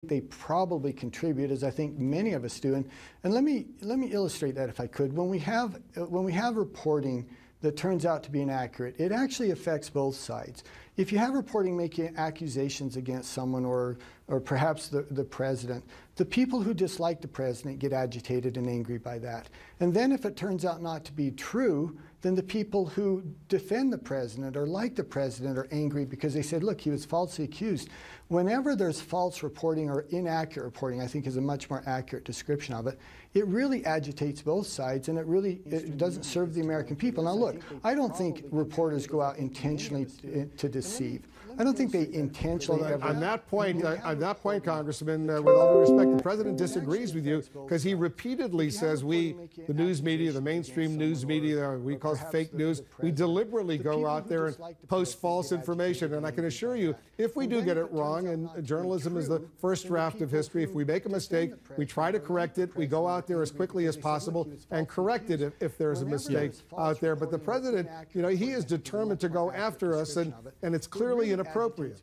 they probably contribute, as I think many of us do. And let me illustrate that if I could. When we have reporting that turns out to be inaccurate, it actually affects both sides. If you have reporting making accusations against someone or perhaps the president, the people who dislike the president get agitated and angry by that. And then if it turns out not to be true, then the people who defend the president or like the president are angry because they said, look, he was falsely accused. Whenever there's false reporting or inaccurate reporting, I think is a much more accurate description of it, it really agitates both sides, and it doesn't serve the American people. Now look, I don't think reporters go out intentionally to deceive. I don't think they intentionally ever... On that point, Congressman, with all due respect, the president disagrees with you because he repeatedly says we, the news media, the mainstream news media, we call it fake news, we deliberately go out there and post false information. And I can assure you, if we do get it wrong, and journalism is the first draft of history, if we make a mistake, we try to correct it. We go out there as quickly as possible and correct it if there's a mistake out there. But the president, you know, he is determined to go after us, and it's clearly inappropriate.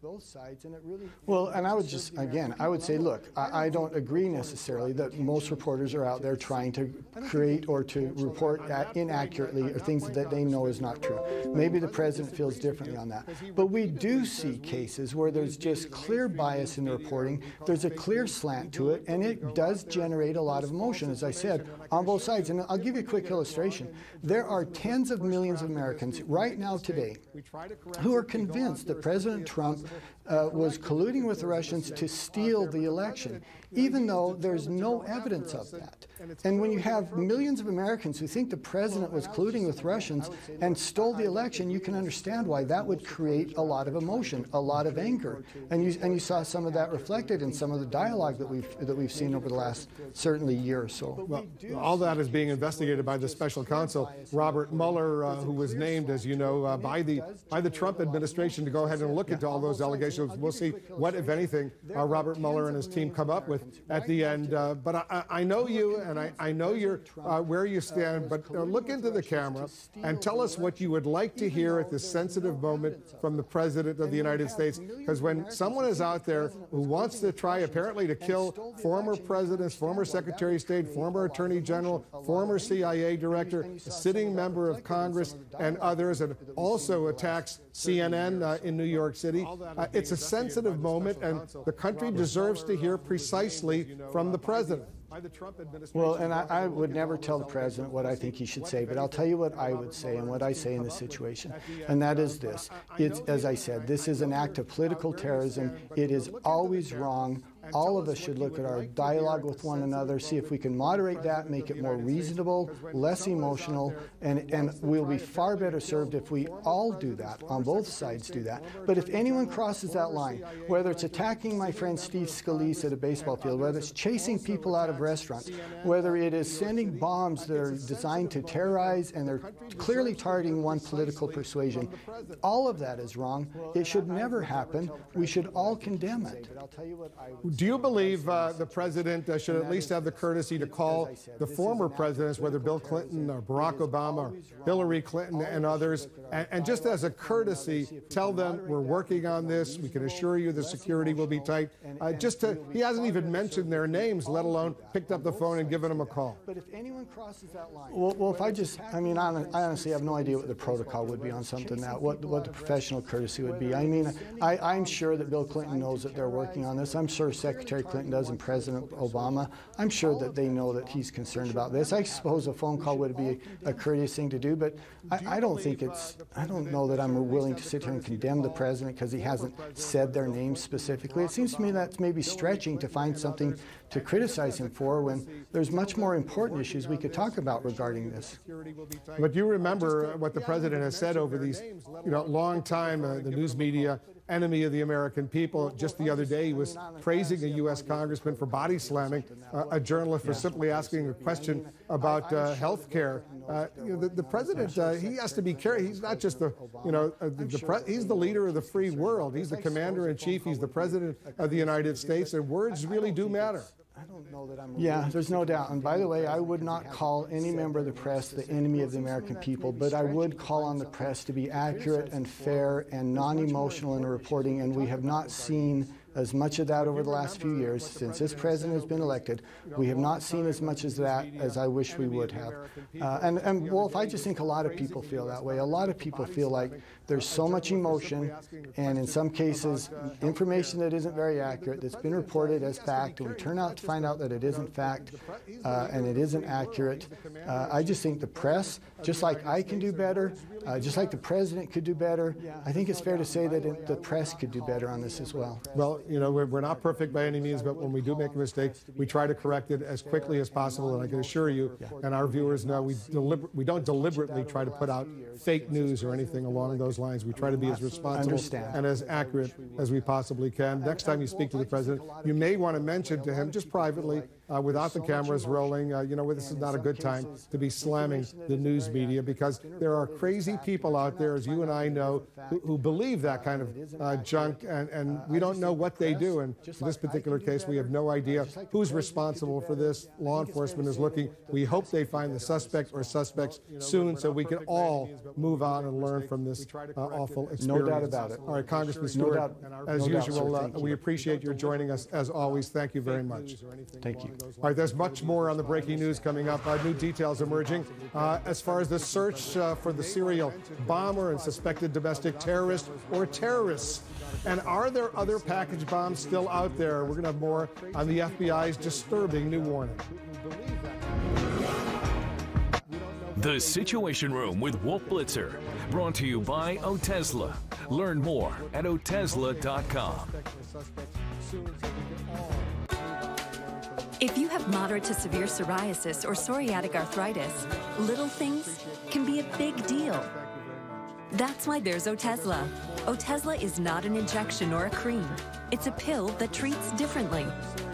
Well, and I would just, again, I would say, look, I don't agree necessarily that most reporters are out there trying to create or to report inaccurately or things that they know is not true. Maybe the president feels differently on that. But we do see cases where there's just clear bias in the reporting, there's a clear slant to it, and it does generate a lot of emotion, as I said, on both sides. And I'll give you a quick illustration. There are tens of millions of Americans right now today who are convinced that President Trump was colluding with the Russians to steal the election, even though there's no evidence of that. And when you have millions of Americans who think the president was colluding with Russians and stole the election, you can understand why that would create a lot of emotion, a lot of anger. And you saw some of that reflected in some of the dialogue that we've seen over the last certainly year or so. Well, all that is being investigated by the special counsel, Robert Mueller, who was named, as you know, by the Trump administration to go ahead and look into all those allegations. We'll see what, if anything, Robert Mueller and his team come up with at the end. But I know you, and I know where you stand, but look into the camera and tell us what you would like to hear at this sensitive moment from the President of the United States. Because when someone is out there who wants to try, apparently, to kill former presidents, former Secretary of State, former Attorney General, former CIA director, a sitting member of Congress, and others, and also attacks CNN in New York City, it's a sensitive moment, and the country deserves to hear precisely from the President. Well, and I would never tell the president what I think he should say, but I'll tell you what I would say and what I say in this situation, and that is this. It's, as I said, this is an act of political terrorism. It is always wrong. All of us should look at our dialogue with one another, see if we can moderate that, make it more reasonable, less emotional, and we'll be far better served if we all do that, on both sides do that. But if anyone crosses that line, whether it's attacking my friend Steve Scalise at a baseball field, whether it's chasing people out of restaurants, whether it is sending bombs that are designed to terrorize and they're clearly targeting one political persuasion, all of that is wrong. It should never happen. We should all condemn it. Do you believe the president should at least have the courtesy to call the former presidents, whether Bill Clinton or Barack Obama or Hillary Clinton and others, and just as a courtesy, tell them we're working on this, we can assure you the security will be tight? He hasn't even mentioned their names, let alone picked up the phone and given them a call. But if anyone crosses that line... Well, if I honestly have no idea what the protocol would be on something now, what the professional courtesy would be. I'm sure that Bill Clinton knows that they're working on this. I'm sure Secretary Clinton does and President Obama. I'm sure that they know that he's concerned about this. I suppose a phone call would be a courteous thing to do, but I don't know that I'm willing to sit here and condemn the president because he hasn't said their names specifically. It seems to me that's maybe stretching to find something to criticize him for when there's much more important issues we could talk about regarding this. But you remember what the president has said over these, long time, the news media, enemy of the American people. Just the other day, he was praising a U.S. congressman for body slamming a journalist for simply asking a question about health care. The president, he has to be careful. He's not just he's the leader of the free world. He's the commander-in-chief. He's the president of the United States, and words really do matter. Yeah, there's no doubt. And by the way, I would not call any member of the press the enemy of the American people, but I would call on the press to be accurate and fair and non-emotional in the reporting, and we have not seen as much of that over the last few years since this president has been elected. We have not seen as much as that as I wish we would have. And Wolf, I just think a lot of people feel that way. A lot of people feel like there's so much emotion, and in some cases, information that isn't very accurate, that's been reported as fact, and we turn out to find out that it isn't fact, and it isn't accurate. I just think the press, just like I can do better, just like the president could do better, I think it's fair to say that the press could do better on this as well. Well, you know, we're not perfect by any means, but when we do make a mistake, we try to correct it as quickly as possible, and I can assure you, and our viewers know, we don't deliberately try to put out fake news or anything along those lines. We try to be as responsible and as accurate as we possibly can. Next time you speak to the president, you may want to mention to him, just privately, without the cameras rolling, you know, this is not a good time to be slamming the news media, because there are crazy people out there, as you and I know, who believe that kind of junk, and we don't know what they do. And in this particular case, we have no idea who's responsible for this. Law enforcement is looking. We hope they find the suspect or suspects soon, so we can all move on and learn from this awful experience. No doubt about it. All right, Congressman Stewart, as usual, we appreciate your joining us, as always. Thank you very much. Thank you. All right, there's much more on the breaking news coming up. New details emerging as far as the search for the serial bomber and suspected domestic terrorist or terrorists. And are there other package bombs still out there? We're going to have more on the FBI's disturbing new warning. The Situation Room with Wolf Blitzer, brought to you by Otezla. Learn more at Otezla.com. If you have moderate to severe psoriasis or psoriatic arthritis, little things can be a big deal. That's why there's Otezla. Otezla is not an injection or a cream. It's a pill that treats differently.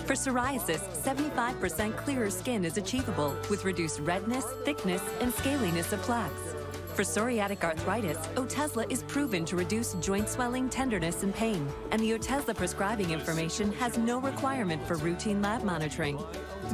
For psoriasis, 75% clearer skin is achievable with reduced redness, thickness, and scaliness of plaques. For psoriatic arthritis, Otezla is proven to reduce joint swelling, tenderness, and pain. And the Otezla prescribing information has no requirement for routine lab monitoring.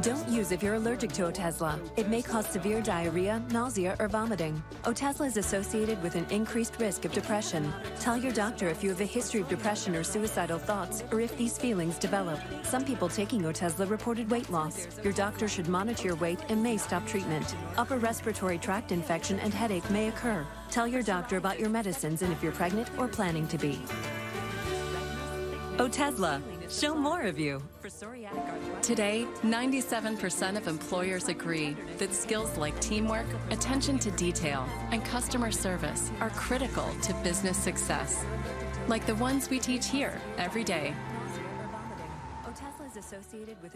Don't use if you're allergic to Otezla. It may cause severe diarrhea, nausea, or vomiting. Otezla is associated with an increased risk of depression. Tell your doctor if you have a history of depression or suicidal thoughts, or if these feelings develop. Some people taking Otezla reported weight loss. Your doctor should monitor your weight and may stop treatment. Upper respiratory tract infection and headache may occur. Tell your doctor about your medicines and if you're pregnant or planning to be. Otezla. Show more of you. Today, 97% of employers agree that skills like teamwork, attention to detail, and customer service are critical to business success, like the ones we teach here every day.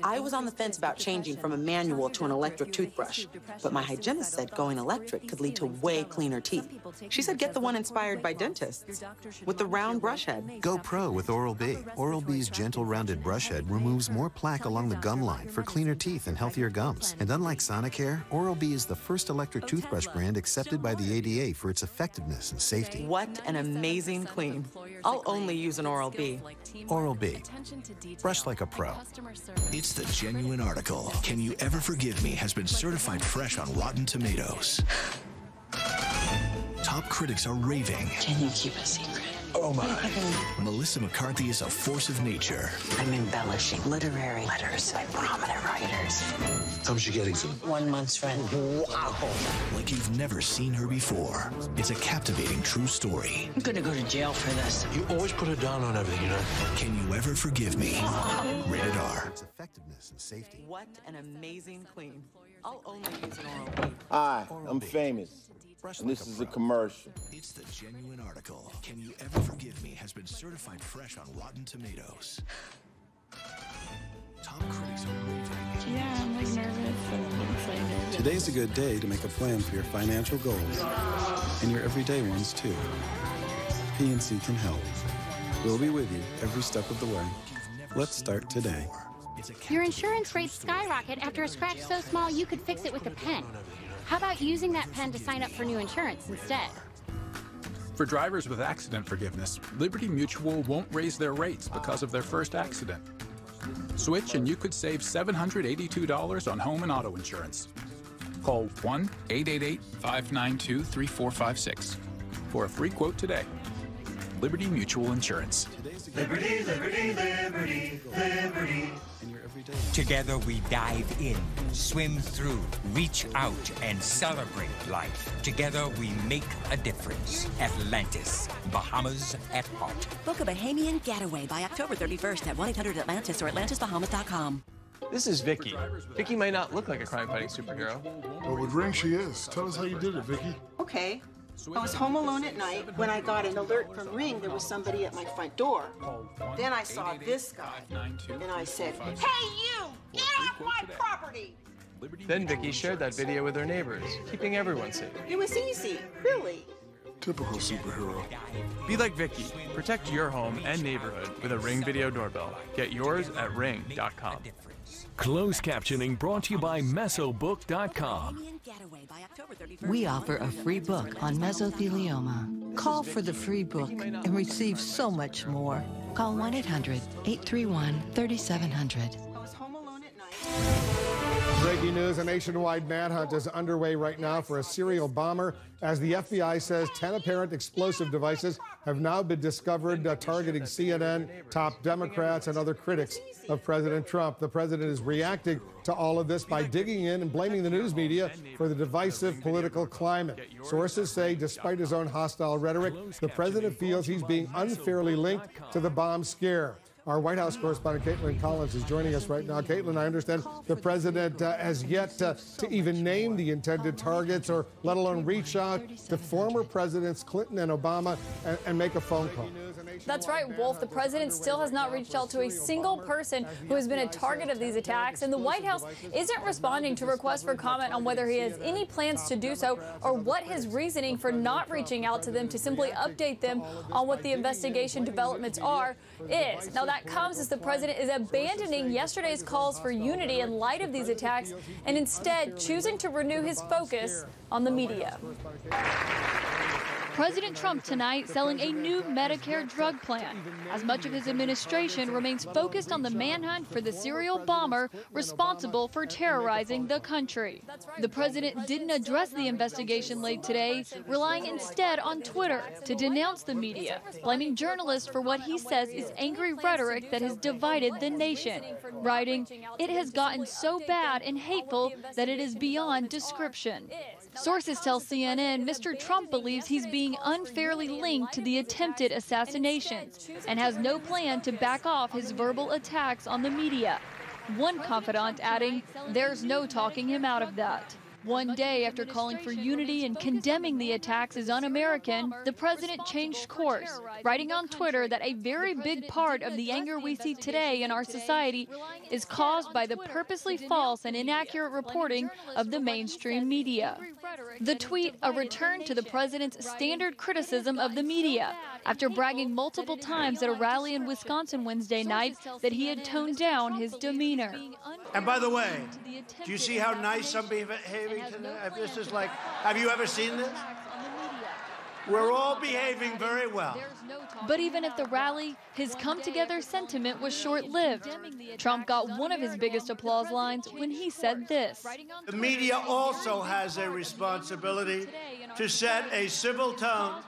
I was on the fence about changing from a manual to an electric toothbrush, but my hygienist said going electric could lead to way cleaner teeth. She said get the one inspired by dentists, with the round brush head. Go pro with Oral-B. Oral-B's gentle rounded brush head removes more plaque along the gum line for cleaner teeth and healthier gums. And unlike Sonicare, Oral-B is the first electric toothbrush brand accepted by the ADA for its effectiveness and safety. What an amazing clean. I'll only use an Oral-B. Oral-B. Brush like a pro. It's the genuine article. Can You Ever Forgive Me has been certified fresh on Rotten Tomatoes. Top critics are raving. Can you keep a secret? Oh my. Melissa McCarthy is a force of nature. I'm embellishing literary letters by prominent writers. How much you getting for them? 1 month's rent. Wow. Like you've never seen her before. It's a captivating true story. I'm gonna go to jail for this. You always put her down on everything, you know? Can You Ever Forgive Me? Rated R. Its effectiveness and safety. What an amazing clean. I'll only use an Oral-B. Hi, I'm famous. And this is a commercial. It's the genuine article. Can You Ever Forgive Me has been certified fresh on Rotten Tomatoes. Top critics are raving. Yeah, I'm like nervous and excited. Today's a good day to make a plan for your financial goals and your everyday ones too. PNC can help. We'll be with you every step of the way. Let's start today. Your insurance rates skyrocket after a scratch so small you could fix it with a pen. How about using that pen to sign up for new insurance instead? For drivers with accident forgiveness, Liberty Mutual won't raise their rates because of their first accident. Switch and you could save $782 on home and auto insurance. Call 1-888-592-3456 for a free quote today. Liberty Mutual Insurance. Today's a Liberty, liberty, liberty, liberty. Together we dive in, swim through, reach out, and celebrate life. Together we make a difference. Atlantis, Bahamas at heart. Book a Bahamian getaway by October 31st at 1-800-ATLANTIS or AtlantisBahamas.com. This is Vicky. Vicky might not look like a crime-fighting superhero. Well, with Ring, she is. Tell us how you did it, Vicky. Okay. I was home alone at night when I got an alert from Ring there was somebody at my front door. Then I saw this guy, and I said, "Hey, you! Get off my property!" Then Vicky shared that video with her neighbors, keeping everyone safe. It was easy, really. Typical superhero. Be like Vicky. Protect your home and neighborhood with a Ring video doorbell. Get yours at ring.com. Closed captioning brought to you by Mesobook.com. We offer a free book on mesothelioma. Call for the free book and receive so much more. Call 1-800-831-3700. Breaking news, a nationwide manhunt is underway right now for a serial bomber as the FBI says 10 apparent explosive devices have now been discovered targeting CNN, top Democrats, and other critics of President Trump. The president is reacting to all of this by digging in and blaming the news media for the divisive political climate. Sources say despite his own hostile rhetoric, the president feels he's being unfairly linked to the bomb scare. Our White House correspondent Caitlin Collins is joining us right now. Caitlin, I understand the president has yet to even name the intended targets or let alone reach out to former presidents Clinton and Obama and make a phone call. That's right, Wolf. The president still has not reached out to a single person who has been a target of these attacks, and the White House isn't responding to requests for comment on whether he has any plans to do so or what his reasoning for not reaching out to them to simply update them on what the investigation developments is. Now, that comes as the president is abandoning yesterday's calls for unity in light of these attacks and instead choosing to renew his focus on the media. President Trump tonight selling a new Medicare drug plan, as much of his administration remains focused on the manhunt for the serial bomber responsible for terrorizing the country. The president didn't address the investigation late today, relying instead on Twitter to denounce the media, blaming journalists for what he says is angry rhetoric that has divided the nation, writing, "It has gotten so bad and hateful that it is beyond description." Sources tell CNN Mr. Trump believes he's being unfairly linked to the attempted assassinations and has no plan to back off his verbal attacks on the media. One confidant adding, "There's no talking him out of that." One day after calling for unity and condemning the attacks as un-American, the president changed course, writing on Twitter that a very big part of the anger we see today in our society is caused by the purposely false and inaccurate reporting of the mainstream media. The tweet, a return to the president's standard criticism of the media, after bragging multiple times at a rally in Wisconsin Wednesday night that he had toned down his demeanor. And by the way, do you see how nice I'm behaving tonight? This is like, have you ever seen this? We're all behaving very well. But even at the rally, his come-together sentiment was short-lived. Trump got one of his biggest applause lines when he said this. The media also has a responsibility to set a civil tone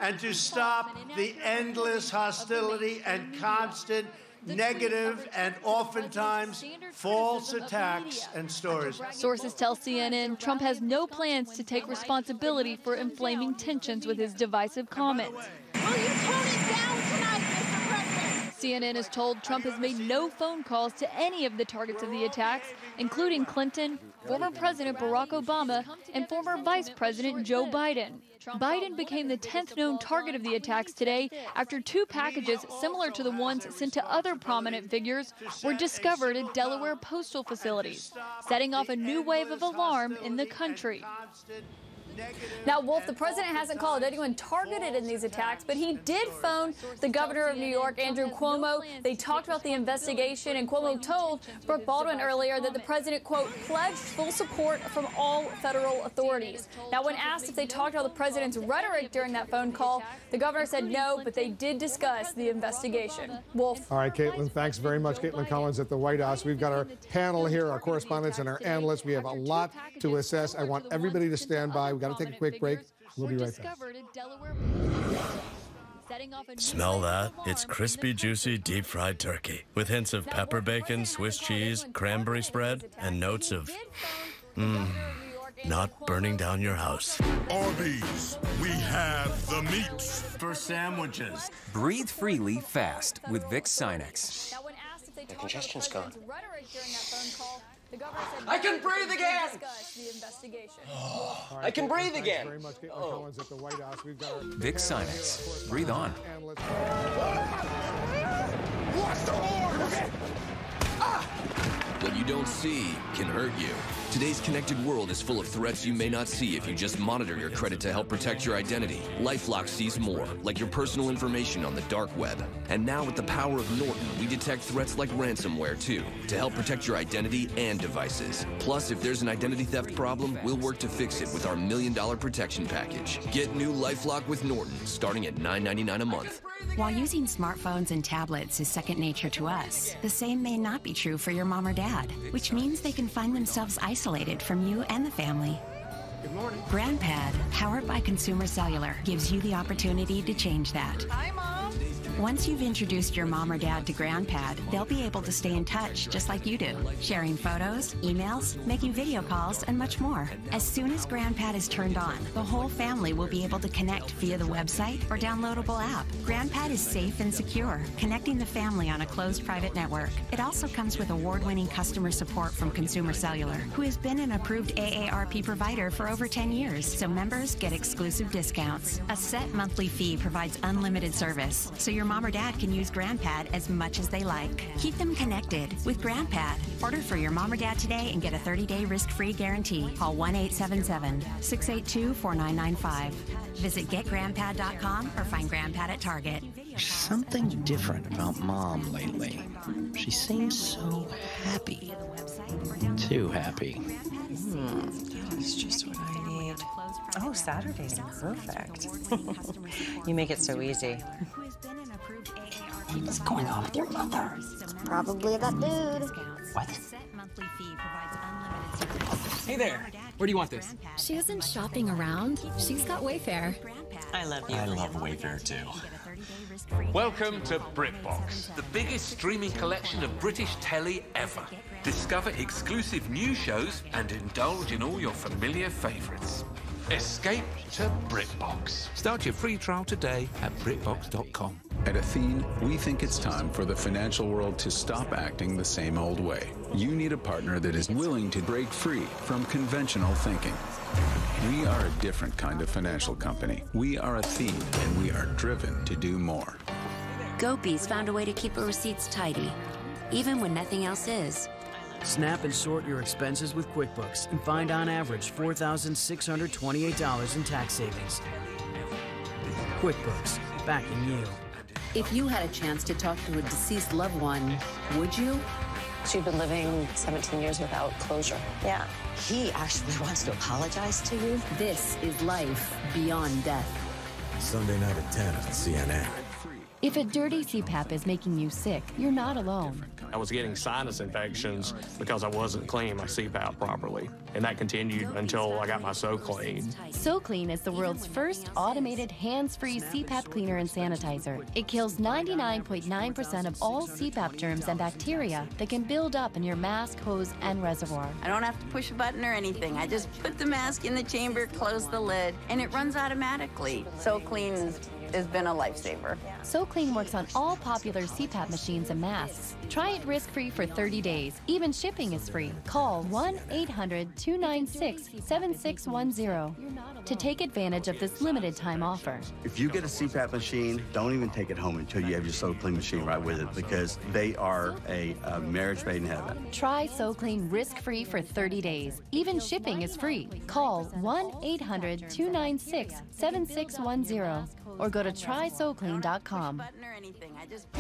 and to stop the endless hostility and constant negative and oftentimes false attacks and stories. Sources tell CNN Trump has no plans to take responsibility for inflaming tensions with his divisive comments. Will you tone it down tonight, Mr. President? CNN is told Trump has made no phone calls to any of the targets of the attacks, including Clinton, former President Barack Obama, and former Vice President Joe Biden. Biden became the 10th known target of the attacks today after two packages similar to the ones sent to other prominent figures were discovered at Delaware postal facilities, setting off a new wave of alarm in the country. Now, Wolf, the president hasn't called anyone targeted in these attacks, but he did phone the governor of New York, Andrew Cuomo. They talked about the investigation, and Cuomo told Brooke Baldwin earlier that the president, quote, pledged full support from all federal authorities. Now, when asked if they talked about the president's rhetoric during that phone call, the governor said no, but they did discuss the investigation. Wolf. All right, Caitlin, thanks very much. Caitlin Collins at the White House. We've got our panel here, our correspondents and our analysts. We have a lot to assess. I want everybody to stand by. We've got to take a quick break. We'll be right back. Smell that? It's crispy, juicy, deep-fried turkey with hints of pepper bacon, Swiss cheese, cranberry spread, and notes of, not burning down your house. Arby's, we have the meats. For sandwiches. Breathe freely fast with Vicks Sinex. The congestion's gone. I can breathe again! I can breathe again! Vicks Sinex. Breathe on. What's the order? What you don't see can hurt you. Today's connected world is full of threats you may not see if you just monitor your credit to help protect your identity. LifeLock sees more, like your personal information on the dark web. And now with the power of Norton, we detect threats like ransomware too, to help protect your identity and devices. Plus, if there's an identity theft problem, we'll work to fix it with our $1 million protection package. Get new LifeLock with Norton, starting at $9.99 a month. While using smartphones and tablets is second nature to us, the same may not be true for your mom or dad, which means they can find themselves isolated from you and the family. Good morning. GrandPad, powered by Consumer Cellular, gives you the opportunity to change that. Hi, Mom. Once you've introduced your mom or dad to GrandPad, they'll be able to stay in touch just like you do, sharing photos, emails, making video calls, and much more. As soon as GrandPad is turned on, the whole family will be able to connect via the website or downloadable app. GrandPad is safe and secure, connecting the family on a closed private network. It also comes with award-winning customer support from Consumer Cellular, who has been an approved AARP provider for over 10 years, so members get exclusive discounts. A set monthly fee provides unlimited service, so your mom or dad can use GrandPad as much as they like. Keep them connected with GrandPad. Order for your mom or dad today and get a 30-day risk-free guarantee. Call 1-877-682-4995. Visit getgrandpad.com or find GrandPad at Target. There's something different about Mom lately. She seems so happy. Too happy. That's just what I need. Oh, Saturday's perfect. You make it so easy. What's going on with your mother? Probably that dude. What? Hey there. Where do you want this? She isn't shopping around. She's got Wayfair. I love you. I love Wayfair too. Welcome to BritBox, the biggest streaming collection of British telly ever. Discover exclusive new shows and indulge in all your familiar favourites. Escape to BritBox. Start your free trial today at BritBox.com. At Athene, we think it's time for the financial world to stop acting the same old way. You need a partner that is willing to break free from conventional thinking. We are a different kind of financial company. We are Athene, and we are driven to do more. Gopi's found a way to keep her receipts tidy, even when nothing else is. Snap and sort your expenses with QuickBooks and find on average $4,628 in tax savings. QuickBooks, backing you. If you had a chance to talk to a deceased loved one, would you? She'd been living 17 years without closure. Yeah. He actually wants to apologize to you? This is life beyond death. Sunday night at 10 on CNN. If a dirty CPAP is making you sick, you're not alone. I was getting sinus infections because I wasn't cleaning my CPAP properly. And that continued until I got my SoClean. SoClean is the world's first automated hands-free CPAP cleaner and sanitizer. It kills 99.9% of all CPAP germs and bacteria that can build up in your mask, hose, and reservoir. I don't have to push a button or anything. I just put the mask in the chamber, close the lid, and it runs automatically. SoClean has been a lifesaver. SoClean works on all popular CPAP machines and masks. Try it risk-free for 30 days. Even shipping is free. Call 1-800-296-7610 to take advantage of this limited time offer. If you get a CPAP machine, don't even take it home until you have your SoClean machine right with it, because they are a marriage made in heaven. Try SoClean risk-free for 30 days. Even shipping is free. Call 1-800-296-7610 or go to trysoclean.com.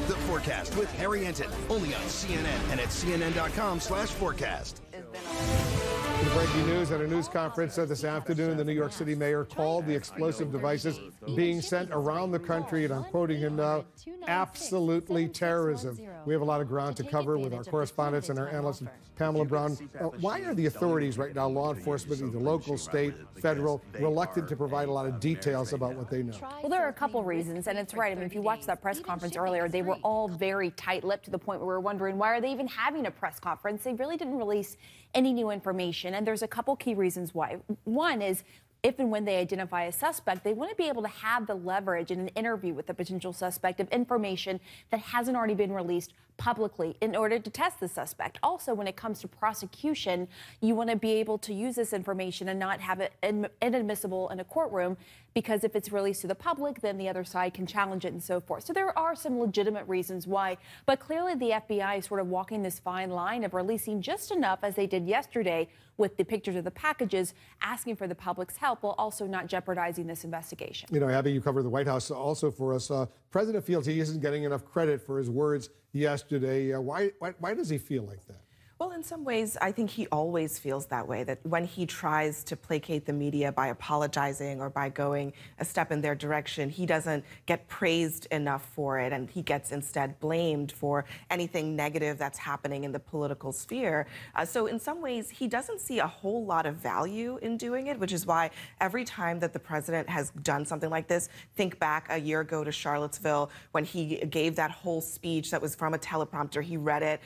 The Forecast with Harry Enton, only on CNN and at CNN.com/forecast. The breaking news at a news conference this afternoon, the New York City mayor called the explosive devices being sent around the country, and I'm quoting him now, absolutely terrorism. We have a lot of ground to cover with our correspondents and our analyst, Pamela Brown. Why are the authorities right now, law enforcement, either local, state, federal, reluctant to provide a lot of details about what they know? Well, there are a couple reasons, and it's right. I mean, if you watched that press conference earlier, they were all very tight-lipped to the point where we were wondering, why are they even having a press conference? They really didn't release any new information, and there's a couple key reasons why. One is, if and when they identify a suspect, they want to be able to have the leverage in an interview with a potential suspect of information that hasn't already been released publicly in order to test the suspect. Also, when it comes to prosecution, you want to be able to use this information and not have it inadmissible in a courtroom, because if it's released to the public, then the other side can challenge it and so forth. So there are some legitimate reasons why, but clearly the FBI is sort of walking this fine line of releasing just enough, as they did yesterday with the pictures of the packages, asking for the public's help while also not jeopardizing this investigation. You know, Abby, you covered the White House also for us. President feels he isn't getting enough credit for his words yesterday. Why does he feel like that? Well, in some ways, I think he always feels that way, that when he tries to placate the media by apologizing or by going a step in their direction, he doesn't get praised enough for it, and he gets instead blamed for anything negative that's happening in the political sphere. So in some ways, he doesn't see a whole lot of value in doing it, which is why every time that the president has done something like this, think back a year ago to Charlottesville when he gave that whole speech that was from a teleprompter. He read it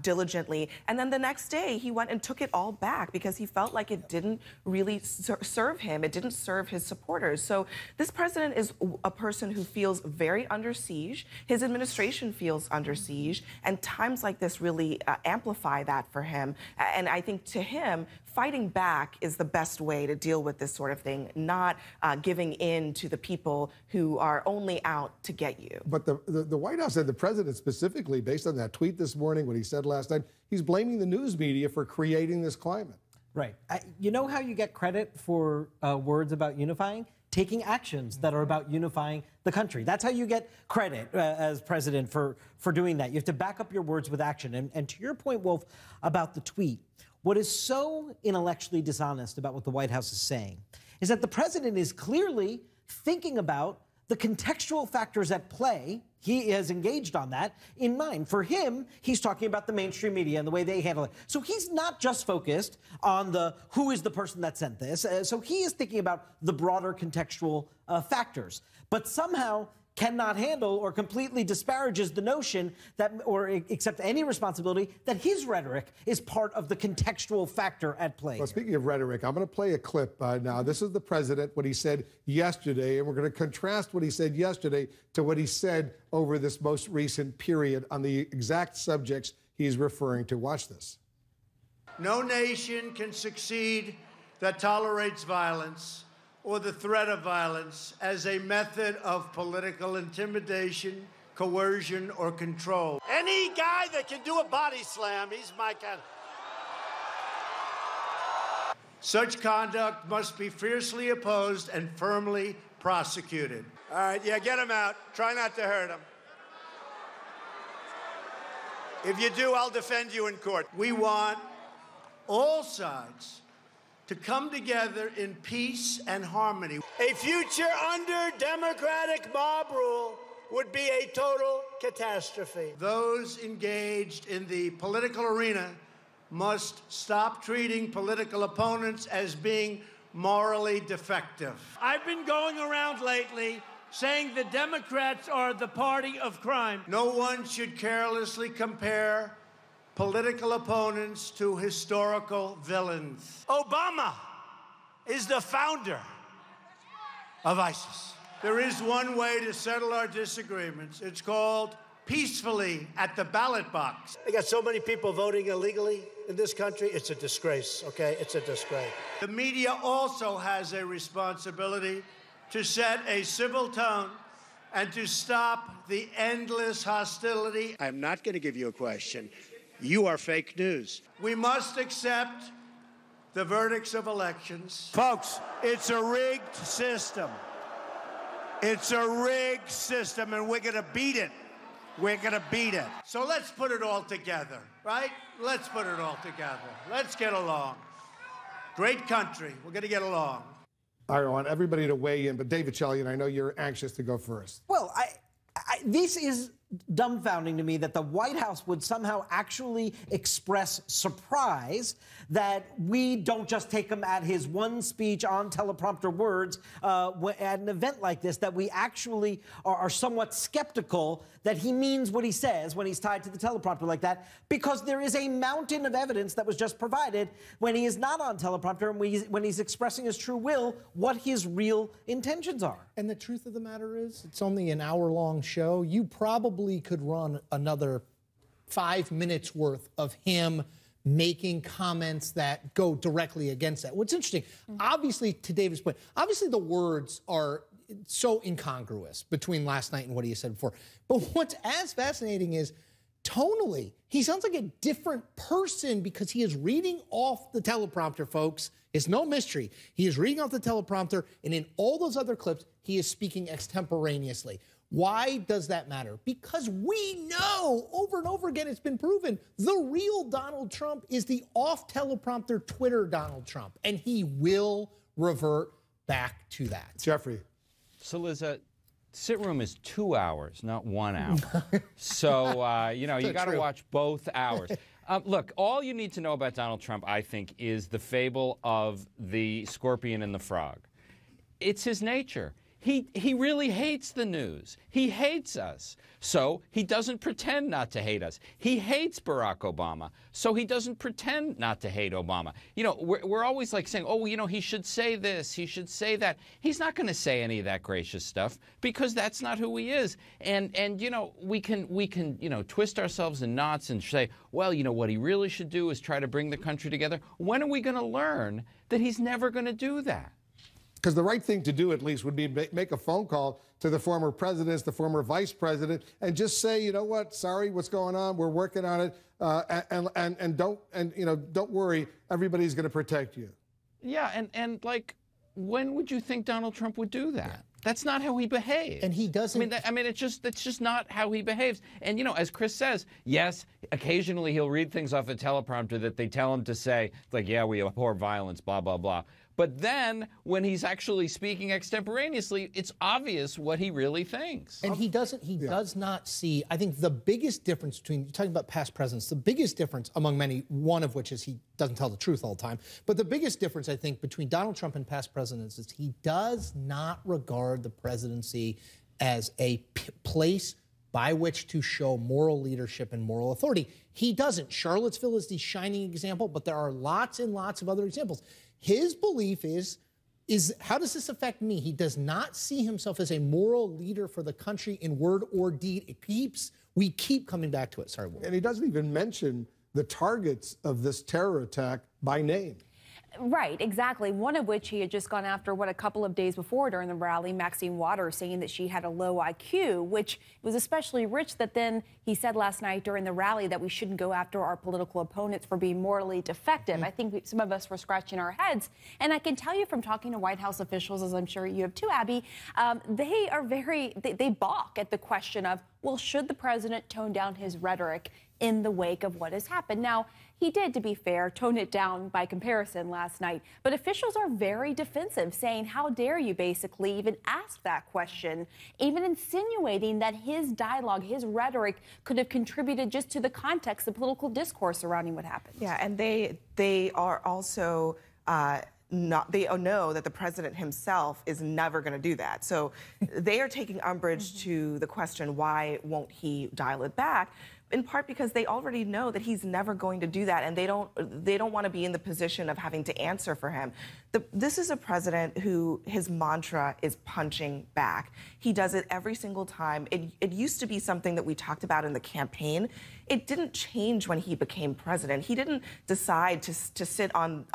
diligently, and then the next day, he went and took it all back because he felt like it didn't really serve him. It didn't serve his supporters. So this president is a person who feels very under siege. His administration feels under siege. And times like this really amplify that for him. And I think to him, fighting back is the best way to deal with this sort of thing, not giving in to the people who are only out to get you. But the White House said the president specifically, based on that tweet this morning, what he said last night, he's blaming the news media for creating this climate. Right. You know how you get credit for words about unifying? Taking actions that are about unifying the country. That's how you get credit as president for doing that. You have to back up your words with action. And to your point, Wolf, about the tweet, what is so intellectually dishonest about what the White House is saying is that the president is clearly thinking about the contextual factors at play. He has engaged on that in mind. For him, he's talking about the mainstream media and the way they handle it. So he's not just focused on who is the person that sent this. So he is thinking about the broader contextual factors. But somehow cannot handle or completely disparages the notion that, or accept any responsibility, that his rhetoric is part of the contextual factor at play. Well, speaking of rhetoric, I'm going to play a clip now. This is the president, what he said yesterday, and we're going to contrast what he said yesterday to what he said over this most recent period on the exact subjects he's referring to. Watch this. No nation can succeed that tolerates violence or the threat of violence as a method of political intimidation, coercion, or control. Any guy that can do a body slam, he's my kind. Such conduct must be fiercely opposed and firmly prosecuted. All right, yeah, get him out. Try not to hurt him. If you do, I'll defend you in court. We want all sides to come together in peace and harmony. A future under Democratic mob rule would be a total catastrophe. Those engaged in the political arena must stop treating political opponents as being morally defective. I've been going around lately saying the Democrats are the party of crime. No one should carelessly compare political opponents to historical villains. Obama is the founder of ISIS. There is one way to settle our disagreements. It's called peacefully at the ballot box. They got so many people voting illegally in this country. It's a disgrace, okay? It's a disgrace. The media also has a responsibility to set a civil tone and to stop the endless hostility. I'm not going to give you a question. You are fake news. We must accept the verdicts of elections. Folks, it's a rigged system. It's a rigged system, and we're going to beat it. We're going to beat it. So let's put it all together, right? Let's put it all together. Let's get along. Great country. We're going to get along. I want everybody to weigh in, but David Chalian, I know you're anxious to go first. Well, this is dumbfounding to me that the White House would somehow actually express surprise that we don't just take him at his one speech on teleprompter words at an event like this, that we actually are somewhat skeptical that he means what he says when he's tied to the teleprompter like that, because there is a mountain of evidence that was just provided when he is not on teleprompter and when he's expressing his true will, what his real intentions are. And the truth of the matter is, it's only an hour-long show. You probably could run another 5 minutes worth of him making comments that go directly against that. What's interesting, obviously, to David's point, obviously the words are so incongruous between last night and what he said before. But what's as fascinating is, tonally, he sounds like a different person because he is reading off the teleprompter, folks. It's no mystery. He is reading off the teleprompter, and in all those other clips, he is speaking extemporaneously. Why does that matter? Because we know over and over again, it's been proven, the real Donald Trump is the off-teleprompter Twitter Donald Trump, and he will revert back to that. Jeffrey. So, Liza, sit room is 2 hours, not 1 hour. So, you know, you got to watch both hours. Look, all you need to know about Donald Trump, I think, is the fable of the scorpion and the frog. It's his nature. He really hates the news. He hates us. So he doesn't pretend not to hate us. He hates Barack Obama. So he doesn't pretend not to hate Obama. You know, we're always like saying, oh, you know, he should say this, he should say that. He's not going to say any of that gracious stuff because that's not who he is. And you know, we can you know, twist ourselves in knots and say, well, you know, what he really should do is try to bring the country together. When are we going to learn that he's never going to do that? Because the right thing to do, at least, would be make a phone call to the former presidents, the former vice president, and just say, you know what, sorry, what's going on? We're working on it, and don't worry, everybody's going to protect you. Yeah, and like, when would you think Donald Trump would do that? Yeah. That's not how he behaves. And he doesn't. I mean, it's just not how he behaves. And you know, as Chris says, yes, occasionally he'll read things off a teleprompter that they tell him to say, like, yeah, we abhor violence, blah blah blah. But then, when he's actually speaking extemporaneously, it's obvious what he really thinks. And he doesn't. He does not see. I think the biggest difference between, you're talking about past presidents, the biggest difference among many, one of which is he doesn't tell the truth all the time. But the biggest difference, I think, between Donald Trump and past presidents is he does not regard the presidency as a place by which to show moral leadership and moral authority. He doesn't. Charlottesville is the shining example, but there are lots and lots of other examples. His belief is how does this affect me? He does not see himself as a moral leader for the country in word or deed. We keep coming back to it. Sorry, Will. And he doesn't even mention the targets of this terror attack by name. Right, exactly. One of which he had just gone after, a couple of days before during the rally, Maxine Waters, saying that she had a low IQ, which was especially rich that then he said last night during the rally that we shouldn't go after our political opponents for being morally defective. I think some of us were scratching our heads. And I can tell you from talking to White House officials, as I'm sure you have too, Abby, they balk at the question of, well, should the president tone down his rhetoric in the wake of what has happened? Now, he did, to be fair, tone it down by comparison last night. But officials are very defensive, saying, how dare you basically even ask that question, even insinuating that his dialogue, his rhetoric could have contributed just to the context, the political discourse surrounding what happened. Yeah, and they are also they know that the president himself is never going to do that. So they are taking umbrage to the question, why won't he dial it back? In part because they already know that he's never going to do that, and they don't want to be in the position of having to answer for him. This is a president who his mantra is punching back. He does it every single time. It used to be something that we talked about in the campaign. It didn't change when he became president. He didn't decide to sit on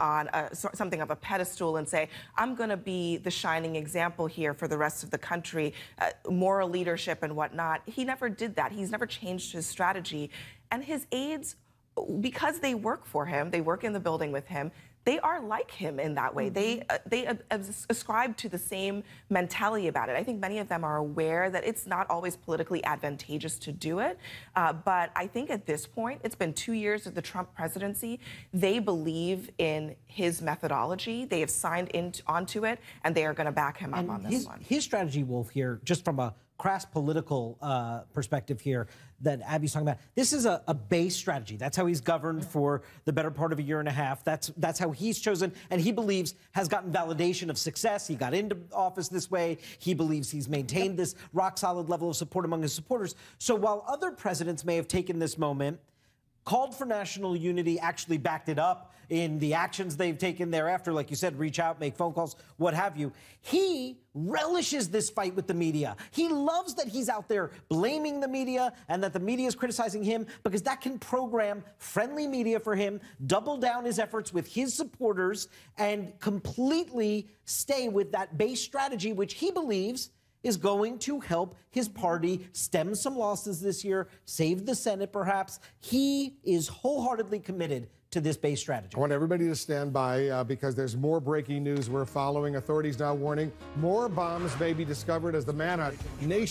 something of a pedestal and say, I'm going to be the shining example here for the rest of the country, moral leadership and whatnot. He never did that. He's never changed his strategy. And his aides, because they work for him, they work in the building with him, they are like him in that way. They ascribe to the same mentality about it. I think many of them are aware that it's not always politically advantageous to do it. But I think at this point, it's been 2 years of the Trump presidency. They believe in his methodology. They have signed onto it, and they are going to back him up on this one. His strategy, Wolf, here, just from a crass political perspective here that Abby's talking about. This is a base strategy. That's how he's governed for the better part of a year and a half. That's how he's chosen, and he believes has gotten validation of success. He got into office this way. He believes he's maintained this rock-solid level of support among his supporters. So while other presidents may have taken this moment, called for national unity, actually backed it up in the actions they've taken thereafter, like you said, reach out, make phone calls, what have you. He relishes this fight with the media. He loves that he's out there blaming the media and that the media is criticizing him, because that can program friendly media for him, double down his efforts with his supporters, and completely stay with that base strategy, which he believes is going to help his party stem some losses this year, save the Senate perhaps. He is wholeheartedly committed to this base strategy. I want everybody to stand by because there's more breaking news we're following. Authorities now warning more bombs may be discovered as the manhunt nation